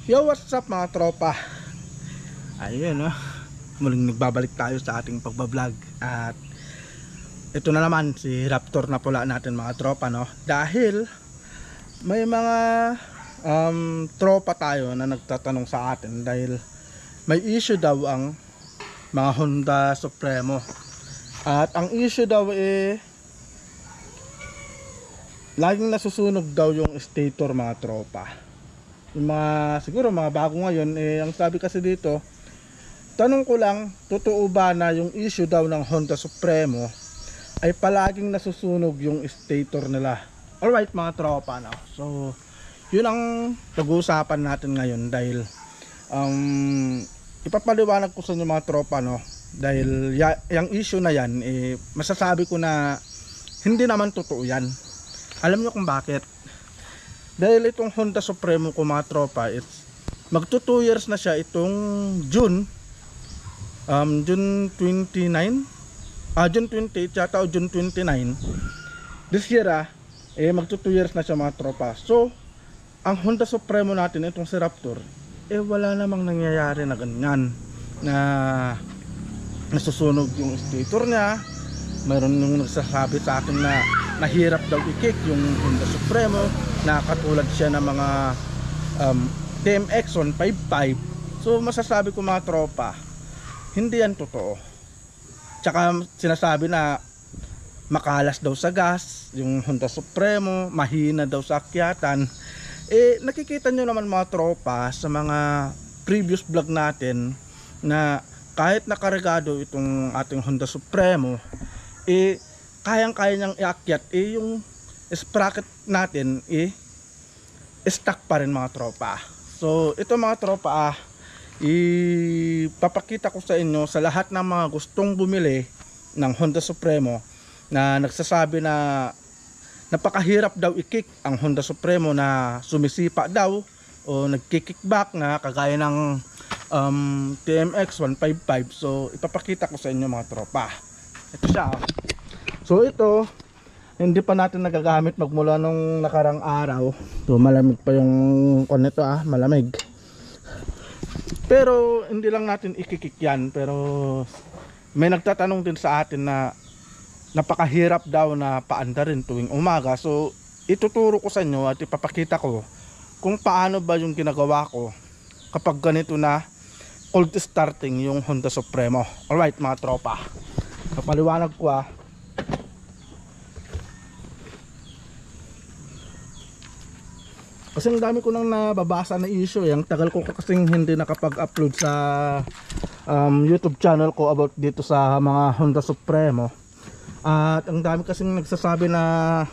Yo, what's up mga tropa? Ayun muling nagbabalik tayo sa ating pagbablog. At ito na naman si Raptor na pula natin mga tropa, no? Dahil may mga tropa tayo na nagtatanong sa atin dahil may issue daw ang mga Honda Supremo. At ang issue daw laging nasusunog daw yung stator mga tropa. Yung mga siguro mga bago ngayon ang sabi kasi dito, tanong ko lang, totoo ba na yung issue daw ng Honda Supremo ay palaging nasusunog yung stator nila? Alright mga tropa, no? So yun ang pag-uusapan natin ngayon dahil ipapaliwanag ko sa inyo mga tropa, no? Dahil yung issue na yan masasabi ko na hindi naman totoo yan. Alam nyo kung bakit? Dahil itong Honda Supremo ko mga tropa, magto 2 years na siya itong June 29, June 28 yata o June 29 this year magto 2 years na siya mga tropa. So ang Honda Supremo natin, itong si Raptor, wala namang nangyayari na ganyan na nasusunog yung stator niya. Mayroon yung nagsasabi sa akin na nahirap daw i-kick yung Honda Supremo, na katulad siya ng mga TMX 155. So masasabi ko mga tropa, hindi yan totoo. Tsaka sinasabi na makalas daw sa gas yung Honda Supremo, mahina daw sa akyatan. Nakikita nyo naman mga tropa sa mga previous vlog natin na kahit nakarigado itong ating Honda Supremo, kayang-kaya niyang iakyat, yung sprocket natin stuck pa rin mga tropa. So ito mga tropa, ipapakita ko sa inyo sa lahat ng mga gustong bumili ng Honda Supremo na nagsasabi na napakahirap daw i-kick ang Honda Supremo, na sumisipa daw o nagki-kickback na kagaya ng TMX 155. So ipapakita ko sa inyo mga tropa. Ito siya. So ito, hindi pa natin nagagamit magmula nung nakarang araw. So malamig pa yung nito, malamig. Pero hindi lang natin ikikik yan. Pero may nagtatanong din sa atin na napakahirap daw na paandarin tuwing umaga. So ituturo ko sa inyo at ipapakita ko kung paano ba yung ginagawa ko kapag ganito na cold starting yung Honda Supremo. Alright mga tropa, kapaliwanag ko kasi ang dami ko nang nababasa na issue. Ang tagal ko kasing hindi nakapag-upload sa YouTube channel ko about dito sa mga Honda Supremo. At ang dami kasing nagsasabi na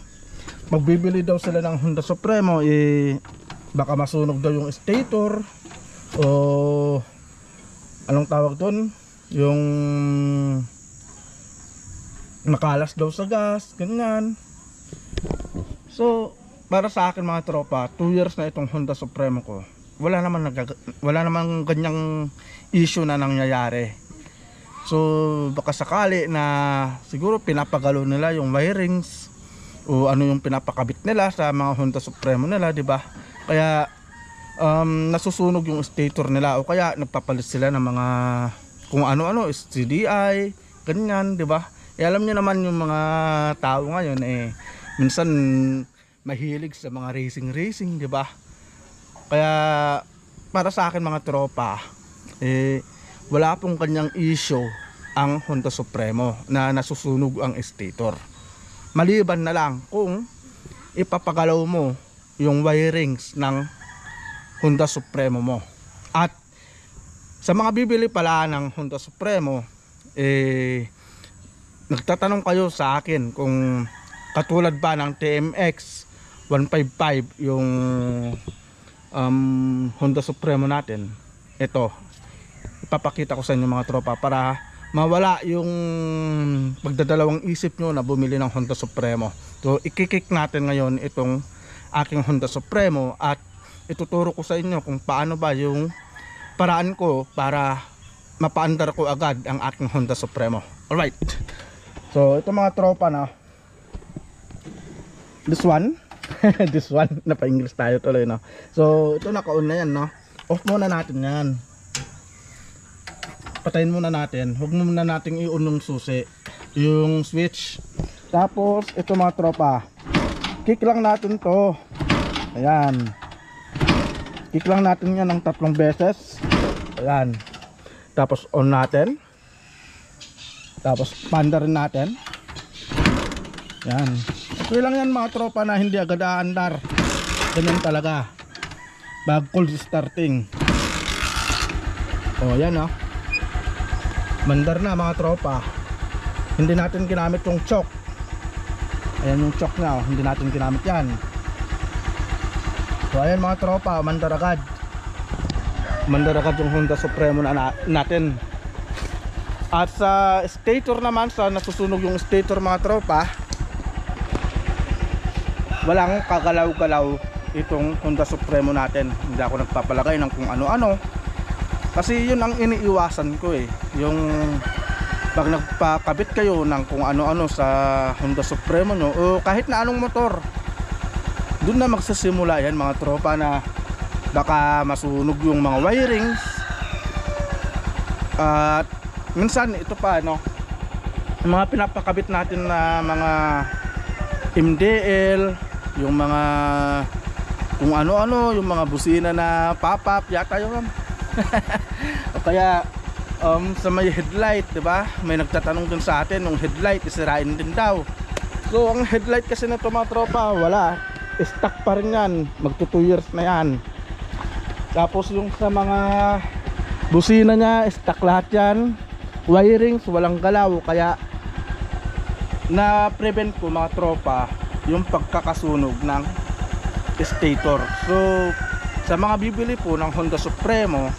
magbibili daw sila ng Honda Supremo, baka masunog daw yung stator o anong tawag doon, yung makalas daw sa gas, ganyan. So para sa akin mga tropa, 2 years na itong Honda Supremo ko, wala namang ganyang issue na nangyayari. So baka sakali na siguro pinapagalo nila yung wirings o ano yung pinapakabit nila sa mga Honda Supremo nila, di ba? Kaya nasusunog yung stator nila, o kaya nagpapalit sila ng mga kung ano-ano, CDI, ganyan, di ba? Alam niyo naman yung mga tao ngayon minsan mahilig sa mga racing, di ba? Kaya para sa akin mga tropa, wala pong kanyang issue ang Honda Supremo na nasusunog ang stator. Maliban na lang kung ipapagalaw mo yung wirings ng Honda Supremo mo. At sa mga bibili pala ng Honda Supremo, nagtatanong kayo sa akin kung katulad ba ng TMX 155 yung Honda Supremo natin. Ito, ipapakita ko sa inyo mga tropa para mawala yung pagdadalawang isip nyo na bumili ng Honda Supremo. So ikikik natin ngayon itong aking Honda Supremo at ituturo ko sa inyo kung paano ba yung paraan ko para mapaandar ko agad ang aking Honda Supremo. Alright, so ito mga tropa na, this one This one, napa-English tayo tuloy, no? So, ito naka-on na yan, no? Off muna natin yan. Patayin muna natin. Huwag muna natin i-on yung susi, yung switch. Tapos, ito mga tropa, kick lang natin to. Ayan. Kick lang natin yan ng 3 beses. Ayan. Tapos, on natin. Tapos, panda rin natin. Ayan. Okay lang yan mga tropa na hindi agad aandar. Ganyan talaga. Bag cold starting. O, yan o. Mandar na mga tropa. Hindi natin ginamit yung choke. Ayan yung choke na, hindi natin ginamit yan. So ayan mga tropa, mandar agad. Mandar agad yung Honda Supremo na natin. At sa stator naman, sa nasusunog yung stator mga tropa, walang kagalaw-galaw itong Honda Supremo natin. Hindi ako nagpapalagay ng kung ano-ano. Kasi yun ang iniiwasan ko eh. Yung pag nagpakabit kayo ng kung ano-ano sa Honda Supremo nyo o kahit na anong motor, dun na magsisimula yan mga tropa na baka masunog yung mga wirings. At minsan ito pa no, yung mga pinapakabit natin na mga MDL, yung mga kung ano-ano, yung mga busina na pop-up yata yun. O kaya sa may headlight, diba? May nagtatanong dun sa atin, yung headlight isirain din daw. So ang headlight kasi na ito mga tropa, wala, stock pa rin yan, magto 2 years na yan. Tapos yung sa mga busina nya, stock lahat yan. Wirings, walang galaw. Kaya na-prevent ko mga tropa yung pagkakasunog ng stator. So sa mga bibili po ng Honda Supremo,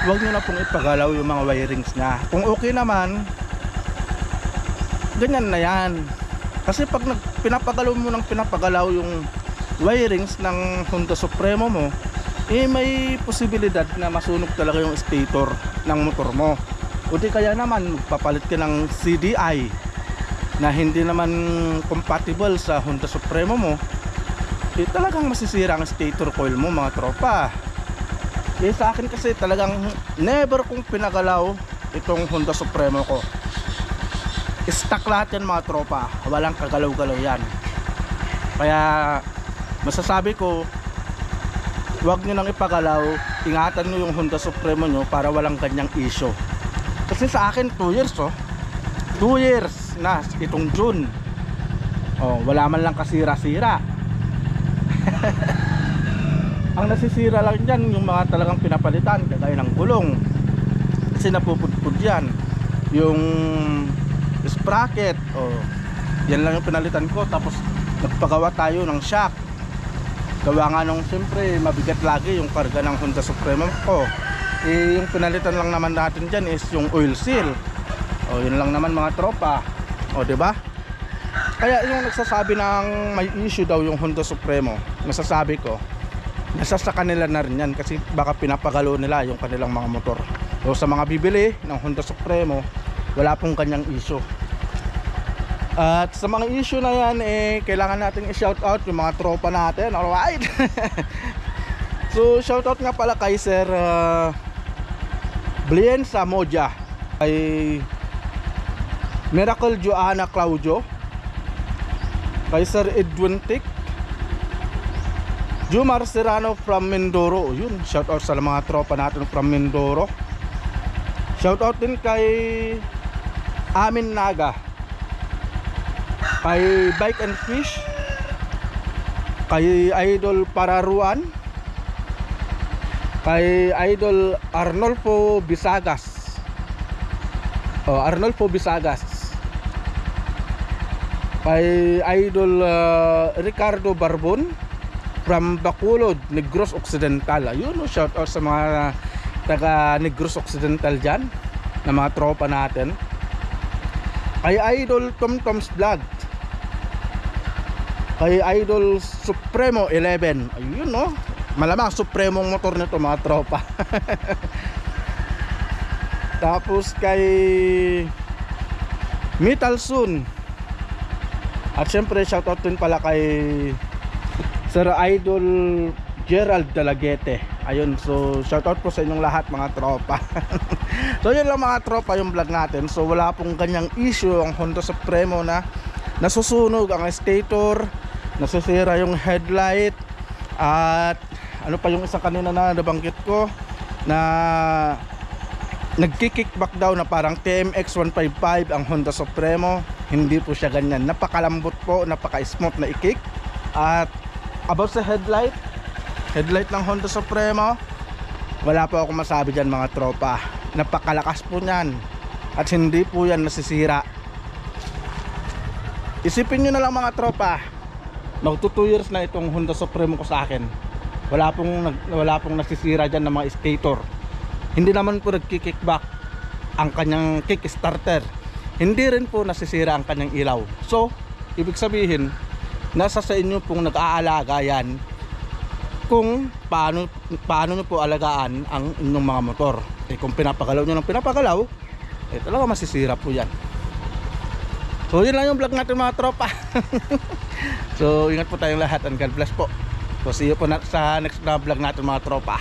huwag nyo na pong ipagalaw yung mga wirings nya. Kung okay naman, ganyan na yan. Kasi pag pinapagalaw mo ng pinapagalaw yung wirings ng Honda Supremo mo, may posibilidad na masunog talaga yung stator ng motor mo. O di kaya naman magpapalit ka ng CDI na hindi naman compatible sa Honda Supremo mo, talagang masisira ang stator coil mo mga tropa. Sa akin kasi talagang never kong pinagalaw itong Honda Supremo ko. Stock lahat yan mga tropa, walang kagalaw-galaw yan. Kaya masasabi ko, huwag nyo nang ipagalaw, ingatan nyo yung Honda Supremo nyo para walang ganyang issue. Kasi sa akin 2 years 2 years na itong June. Wala man lang kasira-sira. Ang nasisira lang dyan yung mga talagang pinapalitan, kagaya ng gulong, kasi napupudpud yan. Yung sprocket, yan lang yung pinalitan ko. Tapos nagpagawa tayo ng shock. Gawa nga nung siyempre mabigat lagi yung karga ng Honda Supremo ko. Yung pinalitan lang naman natin dyan is yung oil seal. Yun lang naman mga tropa. Diba? Kaya yung nagsasabi ng may issue daw yung Honda Supremo, masasabi ko, nasa sa kanila na rin yan, kasi baka pinapagalo nila yung kanilang mga motor. So sa mga bibili ng Honda Supremo, wala pong kanyang issue. At sa mga issue na yan, kailangan natin i-shout out yung mga tropa natin. Alright. So shout out nga pala kay Sir Blien Samoja, kay Miracle Joanna Claudio, kay Sir Edwin Tick, Jumar Serrano from Mindoro. Yun, shout out sa mga tropa natin from Mindoro. Shout out din kay Amin Naga, kay Bike and Fish, kay Idol Pararuan, kay Idol Arnolfo Bisagas. Arnolfo Bisagas, kay Idol Ricardo Barbon from Bacolod, Negros Occidental. Ayun, shout out sa mga taga Negros Occidental dyan, na mga tropa natin. Kay Idol Tomtom's Vlog, kay Idol Supremo 11. Ayun no, malamang Supremong motor nito mga tropa. Tapos kay Metal Soon, At syempre shoutout din pala kay Sir Idol Gerald Dalaguete. Ayun, so shoutout po sa inyong lahat mga tropa. So yun lang mga tropa yung vlog natin. So wala pong ganyang issue ang Honda Supremo na nasusunog ang stator, nasisira yung headlight, at ano pa yung isang kanina na nabanggit ko na nagki-kickback daw na parang TMX 155 ang Honda Supremo. Hindi po siya ganyan, napakalambot po, napaka-smooth na i-kick. At about sa headlight ng Honda Supremo, wala po ako masabi dyan mga tropa. Napakalakas po nyan at hindi po yan nasisira. Isipin nyo na lang mga tropa, magto 2 years na itong Honda Supremo ko sa akin, wala pong nasisira dyan ng mga stator. Hindi naman po nagki-kickback ang kanyang kickstarter, hindi rin po nasisira ang kanyang ilaw. So ibig sabihin, nasa sa inyo pong nag-aalaga yan kung paano nyo po alagaan ang inyong mga motor. Kung pinapagalaw nyo ng pinapagalaw, talaga masisira po yan. So yun lang yung vlog natin mga tropa. So ingat po tayong lahat and God bless po. So see you po sa next vlog natin mga tropa.